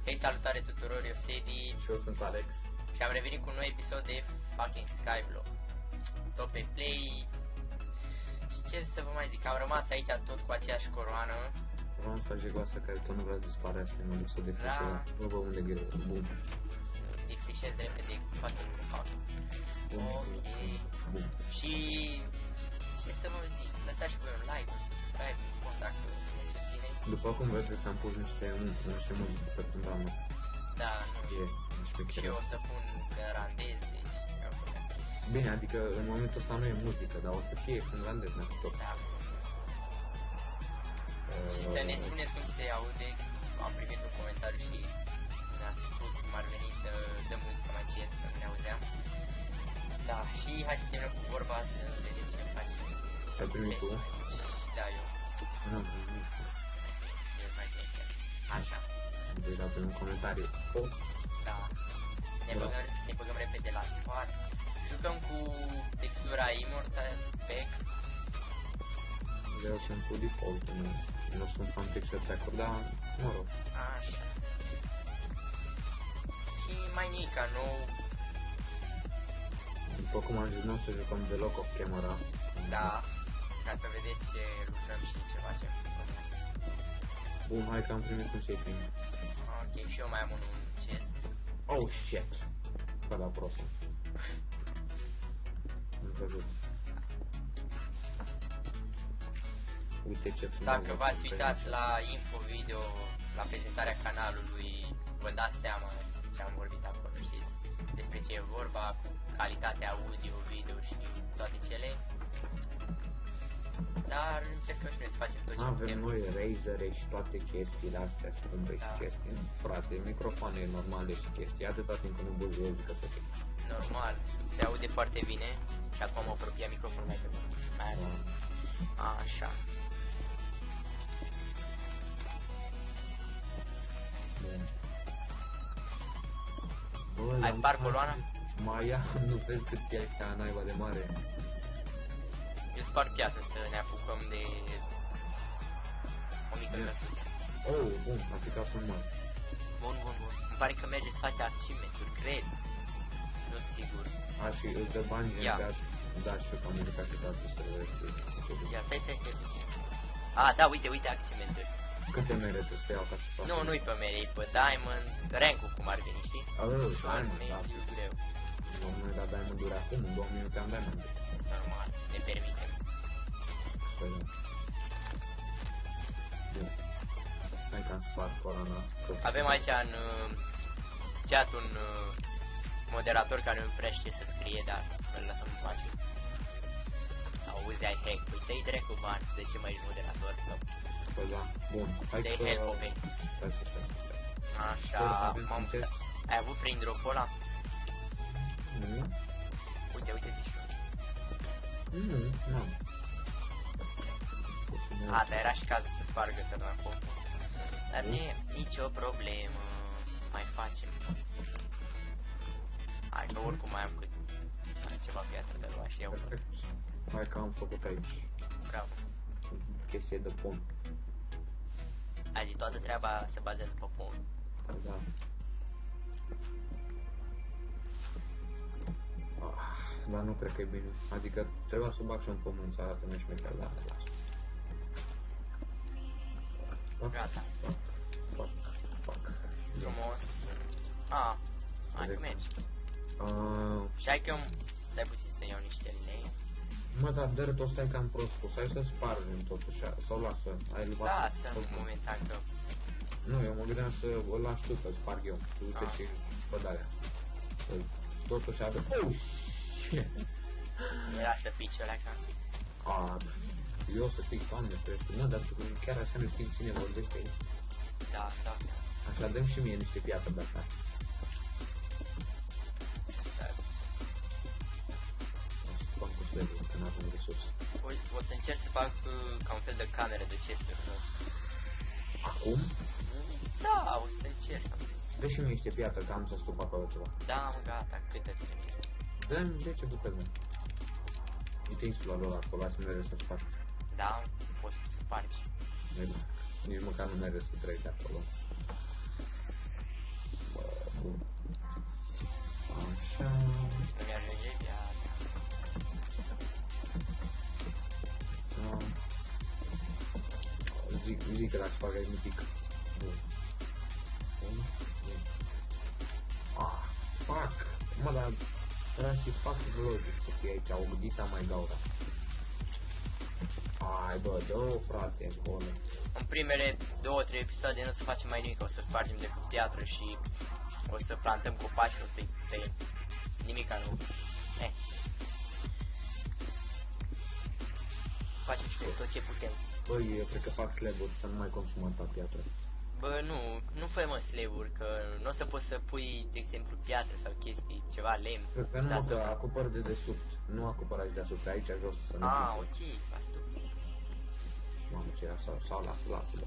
Hei, salutare tuturor, eu Sedi Și eu sunt Alex. și am revenit cu un nou episod de fucking Skyblock. Tot pe play. Și ce să vă mai zic, am rămas aici tot cu aceeași coroană. Vreau să jegoasă care tot nu vrea să dispare așa, mă duc să o defrișez. Da. Nu vă unde greu, bun. Defrișez repede fucking fac. Ok. Bun. Și ce să vă zic, lăsați și voi un like, un subscribe, un contact, ne susțineți. După cum vedeți, am pus niște muzică pe fundamă. Da, E și șmecheră. eu o să pun finlandez, deci Bine, adică în momentul ăsta nu e muzică, dar o să fie finlandez, n-am tot. da. Și să ne spuneți cum se aude, am primit un comentariu și ne-a spus cum ar veni să dăm muzică mai încet, să nu ne auzeam. Da, și hai să terminăm cu vorba, să vedem ce facem. Ai primit tu? Da, eu. Nu am primit. Eu mai bine. Așa, Deja pe un comentariu. Oh, da. Ne băgăm repede la sfat. Jucăm cu textura Immortal Pack. eu sunt cu default, nu sunt fan texture tracker, dar mă rog. Așa. Și mai nica nou. După cum am zis, nu o să jucăm deloc off camera. Da, ca să vedeți ce lucrăm și ce facem. Bun, hai că am primit un shaping. Ok, și eu mai am un chest. Oh shit! Ca la prostul. Nu văzut. Uite ce frumos. Dacă v-ați uitat la info video, la prezentarea canalului, vă dați seama ce am vorbit acolo, știți? Despre ce e vorba, cu calitatea audio, video și toate cele. Dar încercăm și noi să facem tot ce Avem putem. noi razere și toate chestiile astea scumpe și Da. chestii. Frate, microfoane normale și chestii. Atâta timp când nu buzuiesc că să fie. Normal, se aude foarte bine și acum am apropiat microfonul mai pe mine. Așa. Bă, Ai spart coloana? Mai ia, nu vezi cât e ca naiba de mare. Eu spar piață să ne apucăm de o mică căsuță. Oh, bun, a picat un mare. Bun. Îmi pare că merge să faci achievement-uri, cred. Nu sigur. A, și îți dă bani Ia. de da, știu că am jucat și dată să le Ia, stai puțin. Da, uite achievement-uri. Câte merită să iau ca să fac? Nu-i pe mere, e pe Diamond, rank-ul cum ar veni, știi? Ușor, mediu, greu. Nu mi-ai dat Diamond-uri acum, în 2 minute am Diamond. Normal, ne permitem. Păi da. Bun. Hai că am spart corona. Avem aici în chat un moderator care nu prea știe să scrie, dar îl lăsăm în pace. Auzi, ai hack, păi dă-i dracu bani, de ce mai ești moderator? Sau Păi da, bun. Hai dă-i că... help, ok. Stai. Așa, m-am... Ai avut prin drop-ul ăla? Nu? Uite și eu. Nu. Dar era și cazul să spargă tărnacul. Dar nu e nicio problemă. Mai facem. Hai că oricum mai am cât ceva piatră de luat și iau. Perfect. Hai că am făcut aici Bravo. chestie de pom. Adică toată treaba se bazează pe pom. Da. Dar nu cred că e bine. Adică trebuia să bag și un pământ să arată neșmecher, dar las. Gata. Fac. Frumos. Hai că mergi. Și hai că eu... Stai puțin să iau niște lei. Mă, dar dirt o stai cam prost pus. Hai să spargem totuși, sau lasă. Ai luat. Lasă momentan că... Nu, eu mă gândeam să o las tu, că sparg eu. Tu uite și pădarea. Totuși avem... Oh, shit! Era să fii ce-alea ca... Eu să fii fan de prețul. Mă, dar tu chiar așa nu știi cine vorbește aici. Da. Așa, dăm și mie niște piatră de așa. O să fac cu slabul, că n-avem resurse. O să încerc să fac ca un fel de cameră de chesturi. Acum? Da, o să încerc. Dă și mie niște piatră, că am să stup acolo ceva. Da, mă, gata, câte să veni. Dă-mi 10 bucăți. Uite insula lor acolo, ați mereu să fac. Da, poți să spargi. Nici măcar nu mereu să treci acolo. zic că dacă fac aici mitic. Bun. Bun. Bun. Ah, fuck. Mă, dar era și fac logic să fie aici, o gândita mai gaura. Hai bă, dă-o frate, încolo. În primele 2-3 episoade nu o să facem mai nimic, o să spargem de cu piatră și o să plantăm copaci, o să-i tăiem. Nimica nu. Facem și noi tot ce putem. Băi, eu cred că fac slab-uri să nu mai consum atâta piatră. Bă, nu fă mă slave-uri, că nu o să poți să pui, de exemplu, piatră sau chestii, ceva lemn. Cred că nu mă, că acopăr de desubt, nu acopăr aici deasupra, aici jos să nu Ah, ok, asta. Mamă, ce era sau lasă, bă.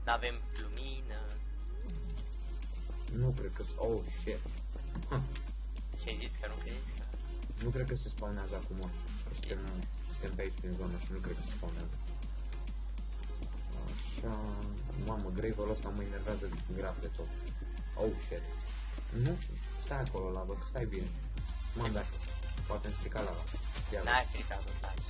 N-avem lumină. Nu cred că... Oh, shit. Ce-ai zis, că nu crezi că... Nu cred că se spawnează acum. Suntem pe aici prin zonă și nu cred că se spawnează. Așa... Mamă, grave-ul ăsta mă enervează grav de tot. Oh, shit. Nu? Stai acolo, lava, că stai bine. Mă, dar poate-mi strica lava. N-ai stricat-o, taci.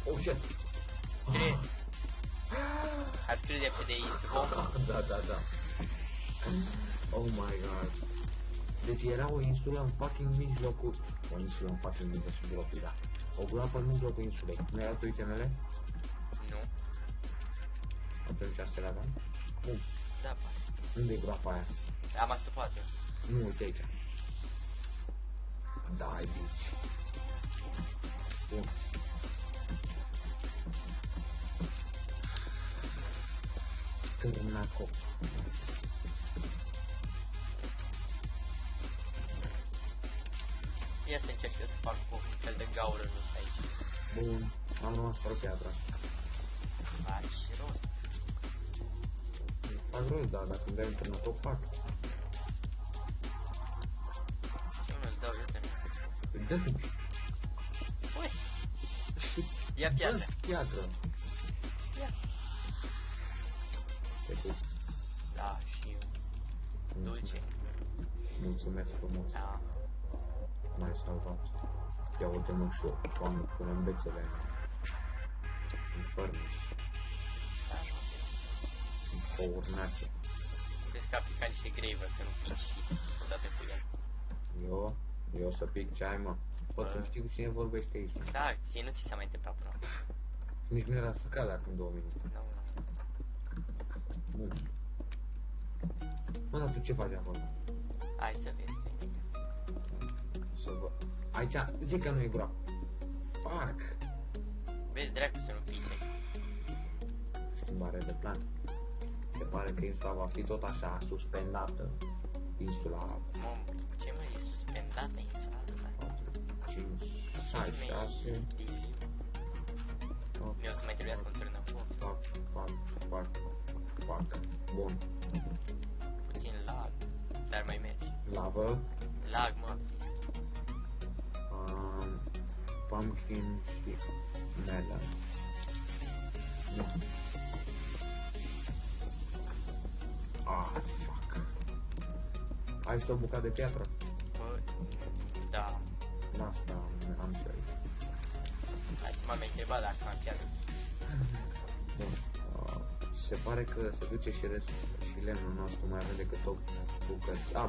Oh, shit. Cred. Ar scrie de pe de aici, Da. Oh my god. Deci era o insulă în fucking mijlocul... O insulă în fucking mijlocul, da. O groapă în mijlocul insulei. Nu erau tu itemele? Nu. Atunci astea le aveam? Bun. Da, poate. Unde e groapa aia? Am astupat eu. Nu, uite aici. Da, e bici. Bun. Cârnaco. Ia să încerc eu să fac un fel de gaură jos aici. Bun. Am rămas fără piatra. Faci rost. Fac rost, da, dacă îmi dai un cârnaco, fac. Ce nu-ți dau, eu te Dă-mi. uiți. Ia piatră. Piatră. Ia. Te pup. Da, și eu. Dulce. Mulțumesc frumos. Da. M-ai salvat. Ia uite-mă și eu, Doamne, până în bețele mele. În furnish, Da, în cournace. Vezi că a picat niște graver, să nu pici și odată cu el. Eu să pic ce ai, mă. Pot să știu cu cine vorbește aici. Da, ție nu ți s-a mai întâmplat până acum. Nici nu era să cad acum 2 minute. Nu. Bun. Mă, dar tu ce faci acolo? Hai să vezi, te Să vă... Aici, zic că nu e groapă. Fuck! vezi dracu să nu pici aici. Schimbare de plan. Se pare că insula va fi tot așa suspendată. Insula Mă, ce mai e suspendată insula asta? 4, 5, 6, 8, Eu o să mai trebuiască un turn de foc. Fac. Bun. Puțin lag, dar mai merge. Lavă. Lag, mă, am zis. Pumpkin și melon. Bun. Fuck. Ai și o bucată de piatră? Bă, da. Asta am și aici. Hai să m-am întrebat dacă am piatră. Bun. Se pare că se duce și restul și lemnul nostru mai avem decât 8 bucăți. Da.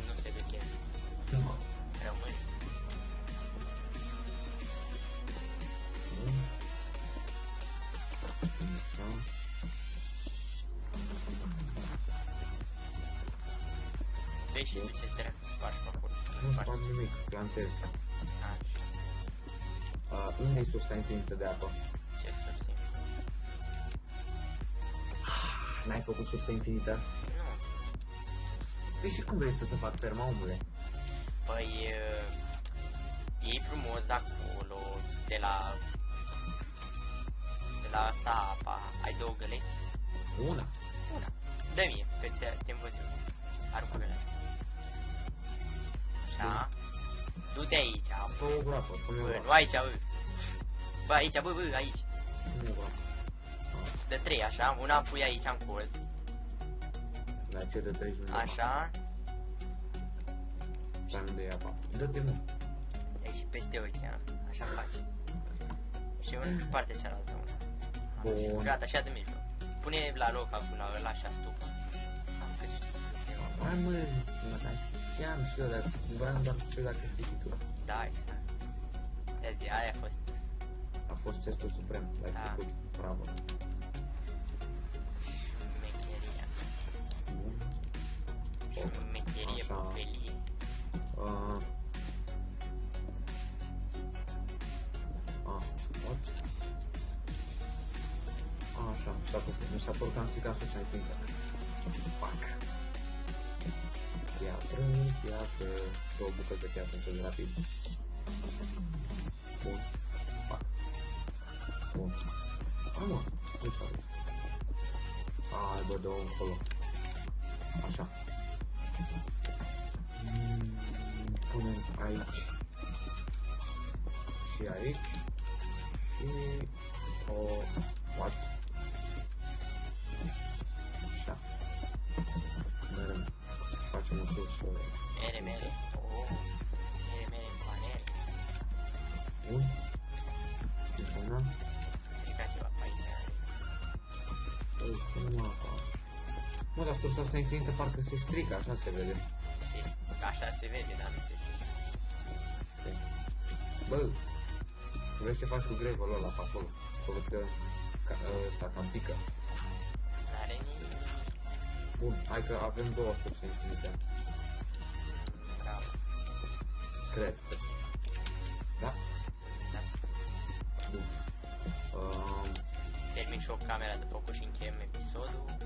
Nu se duce. Rămâne. Vei și tu ce dracu să faci pe acolo. Nu fac nimic, plantez. Unde e sursa infinită de apă? Ce surse? N-ai făcut sursă infinită? Nu. Păi și cum vrei să fac ferma, omule? Păi, e frumos de acolo, de la asta apa. Ai 2 găleți? Una. Dă mie, că te învăț eu. Aruncă găleți. Așa. Du-te aici, Fă o groapă, pune o bă, groapă. nu aici, bă. Bă, aici, bă, aici. Pune o groapă. De 3, așa, una pui aici în colț. La ce de 30 minute? Așa. Pe unde e apa? Dă-te, mă. E și peste ocean, așa faci. Și în partea cealaltă una. Bun. Gata, așa de mijloc. Pune la loc acum, la ăla așa stupa. Am crezut. Hai mă, mă dai. Știam și eu, dar vreau doar să știu dacă știi și tu. Da, exact. Ia zi, aia a fost. A fost testul suprem, l-ai Da. făcut, bravo. Șmecheria. Bun. Șmecherie, Așa. pupelie. What? Așa, mi s-a părut că am stricat sus în fiindcă. Fuck. Piatră, două bucăți de piatră, încet rapid. Bun. Fuck. Bun. Mă, nu s-a văzut. Hai, bă, dă-o încolo. Așa. Punem aici. Și aici. Și o... What? Așa. Merem. Facem o sus. Mere. Oh. Mere, panel. Bun. Ce până? Strica ceva pe aici. Păi, nu apa. Mă, dar sursa asta infinită parcă se strică, așa se vede. Așa se vede, dar nu se strică. Bă, vrei ce faci cu gravel ăla pe acolo? Că văd că ăsta cam pică. N-are nimic. Bun, hai că avem două surse infinite. Bravo. Cred. Da? Da. Bun. Termin și o camera de foc și încheiem episodul.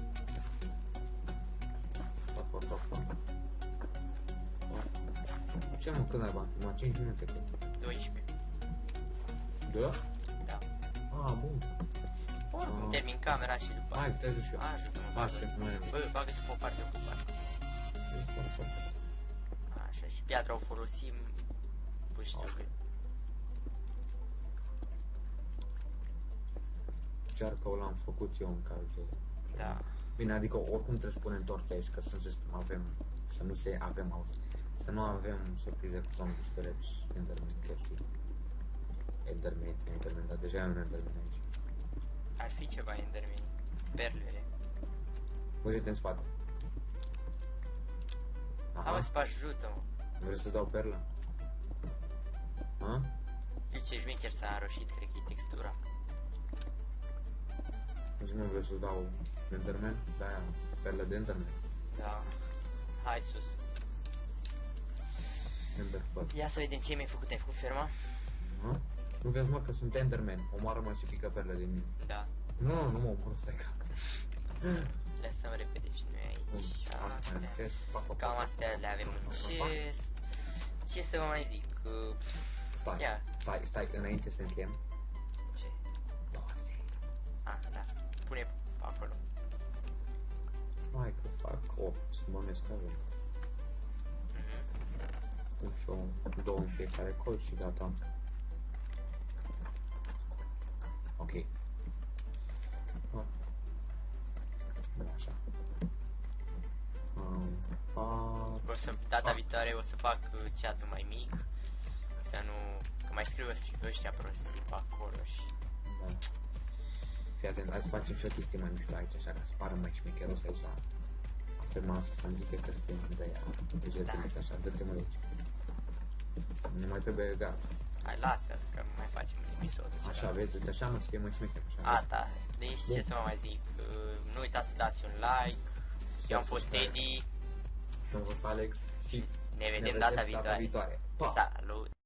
Ce mă, când ai bani? Numai 5 minute cred. 12. Da? Da. Ah, bun. Oricum termin camera și după Hai, te ajut și eu. ajută-mă, Hai, bagă. să mai Bă, bagă-te pe o parte ocupată. Așa, și piatra o folosim. Păi știu că... Cearcă-o l-am făcut eu în caz de... Da. Bine, adică oricum trebuie să punem torțe aici, ca să nu se avem, să nu se avem auzi. Să nu avem surprize cu zombie storage, Enderman, chestii. Enderman, dar deja e un Enderman aici. Ar fi ceva Enderman. Perlele. Uite-te în spate. Hai mă, să ajută-mă. Vrei să dau perlă? Ha? Eu ce șmecher s-a înroșit, cred că e textura. Deci nu vrei să dau Enderman? Da, perlă de Enderman. Da. Hai sus. Enderbug. Ia să vedem ce mi-ai făcut. Ai făcut ferma? Ha? Nu vezi, mă, că sunt Enderman. Omoară-mă și pică perle din mine. Da. Nu mă omoră, stai ca. Lăsăm repede și noi aici. Astea. Cam astea le avem în chest. Ce să vă mai zic? Stai, înainte să încheiem. Ce? Torțe. Ah, da. Pune acolo. Hai că fac 8, să mă mescavă. Pun și eu 2 în fiecare colț și gata. Ok. Așa. O să, data viitoare o să fac chat-ul mai mic. Să nu... Că mai scriu ăștia prostii pe acolo și... Da. Fii atent, hai să facem și o chestie mai mișto aici, așa, ca să pară mai șmecheros aici la afirma asta, să-mi zică că suntem de aia. Deci de așa, dă-te mă de aici. Nu mai trebuie gata. Hai, lasă, că mai facem un episod. Așa, vezi, uite așa mă să fie mai șmecher. Da. Deci ce să vă mai zic, nu uitați să dați un like. Eu am fost Eddie. Eu am fost Alex și ne vedem data viitoare. Pa! Salut!